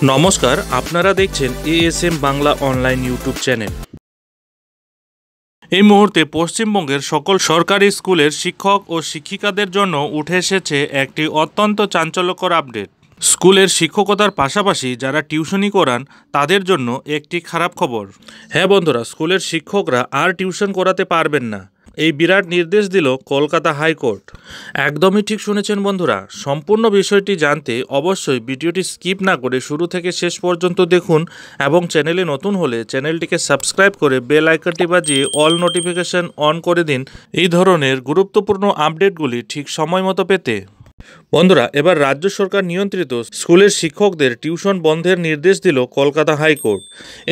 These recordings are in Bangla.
নমস্কার, আপনারা দেখছেন ASM Bangla online YouTube channel. এই মুহূর্তে পশ্চিমবঙ্গের সকল সরকারি স্কুলের শিক্ষক ও শিক্ষিকাদের জন্য উঠে এসেছে একটি অত্যন্ত চাঞ্চল্যকর আপডেট। স্কুলের শিক্ষকতার পাশাপাশি যারা টিউশনি করান তাদের জন্য একটি খারাপ খবর। হ্যাঁ বন্ধুরা, স্কুলের শিক্ষকরা আর টিউশন করাতে পারবেন না, এই বিরাট নির্দেশ দিল কলকাতা হাইকোর্ট। একদমই ঠিক শুনেছেন বন্ধুরা। সম্পূর্ণ বিষয়টি জানতে অবশ্যই ভিডিওটি স্কিপ না করে শুরু থেকে শেষ পর্যন্ত দেখুন এবং চ্যানেলে নতুন হলে চ্যানেলটিকে সাবস্ক্রাইব করে বেল আইকনটি বাজিয়ে অল নোটিফিকেশন অন করে দিন এই ধরনের গুরুত্বপূর্ণ আপডেটগুলি ঠিক সময় মতো পেতে। বন্ধুরা, এবার রাজ্য সরকার নিয়ন্ত্রিত স্কুলের শিক্ষকদের টিউশন বন্ধের নির্দেশ দিল কলকাতা হাইকোর্ট।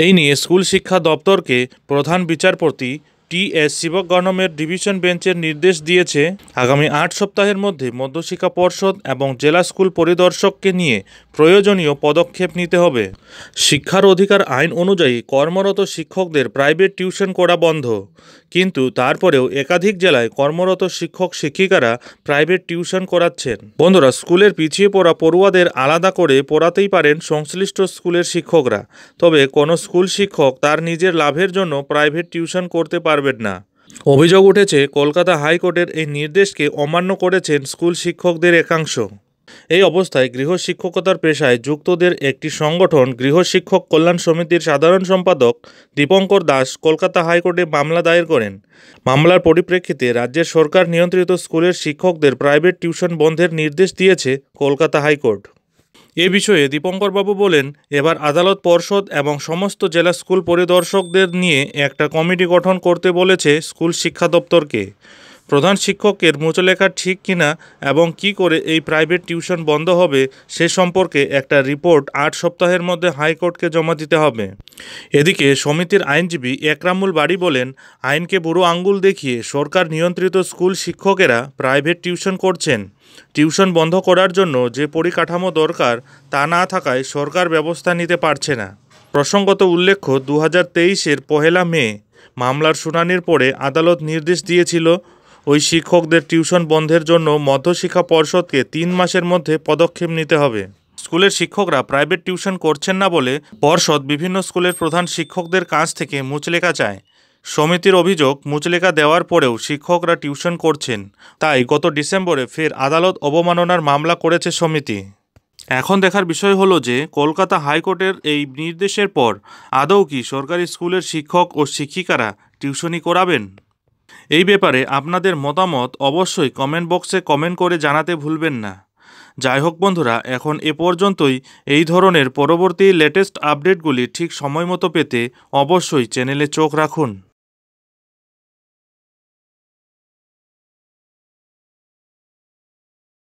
এই নিয়ে স্কুল শিক্ষা দপ্তরকে প্রধান বিচারপতি টি.এস. শিবগণমের ডিভিশন বেঞ্চের নির্দেশ দিয়েছে আগামী 8 সপ্তাহের মধ্যে মধ্যশিক্ষা পর্ষদ এবং জেলা স্কুল পরিদর্শককে নিয়ে প্রয়োজনীয় পদক্ষেপ নিতে হবে। শিক্ষার অধিকার আইন অনুযায়ী কর্মরত শিক্ষকদের প্রাইভেট টিউশন করা বন্ধ, কিন্তু তারপরেও একাধিক জেলায় কর্মরত শিক্ষক শিক্ষিকারা প্রাইভেট টিউশন করাচ্ছেন। বন্ধুরা, স্কুলের পিছিয়ে পড়া পড়ুয়াদের আলাদা করে পড়াতেই পারেন সংশ্লিষ্ট স্কুলের শিক্ষকরা, তবে কোনো স্কুল শিক্ষক তার নিজের লাভের জন্য প্রাইভেট টিউশন করতে পারবেন না। অভিযোগ উঠেছে কলকাতা হাইকোর্টের এই নির্দেশকে অমান্য করেছেন স্কুল শিক্ষকদের একাংশ। এই অবস্থায় গৃহশিক্ষকতার পেশায় যুক্তদের একটি সংগঠন গৃহশিক্ষক কল্যাণ সমিতির সাধারণ সম্পাদক দীপঙ্কর দাস কলকাতা হাইকোর্টে মামলা দায়ের করেন। মামলার পরিপ্রেক্ষিতে রাজ্যের সরকার নিয়ন্ত্রিত স্কুলের শিক্ষকদের প্রাইভেট টিউশন বন্ধের নির্দেশ দিয়েছে কলকাতা হাইকোর্ট। এ বিষয়ে দীপঙ্করবাবু বলেন, এবার আদালত পর্ষদ এবং সমস্ত জেলা স্কুল পরিদর্শকদের নিয়ে একটা কমিটি গঠন করতে বলেছে স্কুল শিক্ষা দপ্তরকে। প্রধান শিক্ষকের মুচলেখা ঠিক কিনা এবং কি করে এই প্রাইভেট টিউশন বন্ধ হবে সে সম্পর্কে একটা রিপোর্ট 8 সপ্তাহের মধ্যে হাইকোর্টকে জমা দিতে হবে। এদিকে সমিতির আইনজীবী একরামুল বাড়ি বলেন, আইনকে বুড়ো আঙ্গুল দেখিয়ে সরকার নিয়ন্ত্রিত স্কুল শিক্ষকেরা প্রাইভেট টিউশন করছেন। টিউশন বন্ধ করার জন্য যে পরিকাঠামো দরকার তা না থাকায় সরকার ব্যবস্থা নিতে পারছে না। প্রসঙ্গত উল্লেখ্য, 2023-এর 1 মে মামলার শুনানির পরে আদালত নির্দেশ দিয়েছিল ওই শিক্ষকদের টিউশন বন্ধের জন্য মধ্যশিক্ষা পর্ষদকে 3 মাসের মধ্যে পদক্ষেপ নিতে হবে। স্কুলের শিক্ষকরা প্রাইভেট টিউশন করছেন না বলে পর্ষদ বিভিন্ন স্কুলের প্রধান শিক্ষকদের কাছ থেকে মুচলেখা চায়। সমিতির অভিযোগ, মুচলেখা দেওয়ার পরেও শিক্ষকরা টিউশন করছেন, তাই গত ডিসেম্বরে ফের আদালত অবমাননার মামলা করেছে সমিতি। এখন দেখার বিষয় হলো যে কলকাতা হাইকোর্টের এই নির্দেশের পর আদৌ কি সরকারি স্কুলের শিক্ষক ও শিক্ষিকারা টিউশনি করাবেন। এই ব্যাপারে আপনাদের মতামত অবশ্যই কমেন্ট বক্সে কমেন্ট করে জানাতে ভুলবেন না। যাই হোক বন্ধুরা, এখন এ পর্যন্তই। এই ধরনের পরবর্তী লেটেস্ট আপডেটগুলি ঠিক সময় মতো পেতে অবশ্যই চ্যানেলে চোখ রাখুন।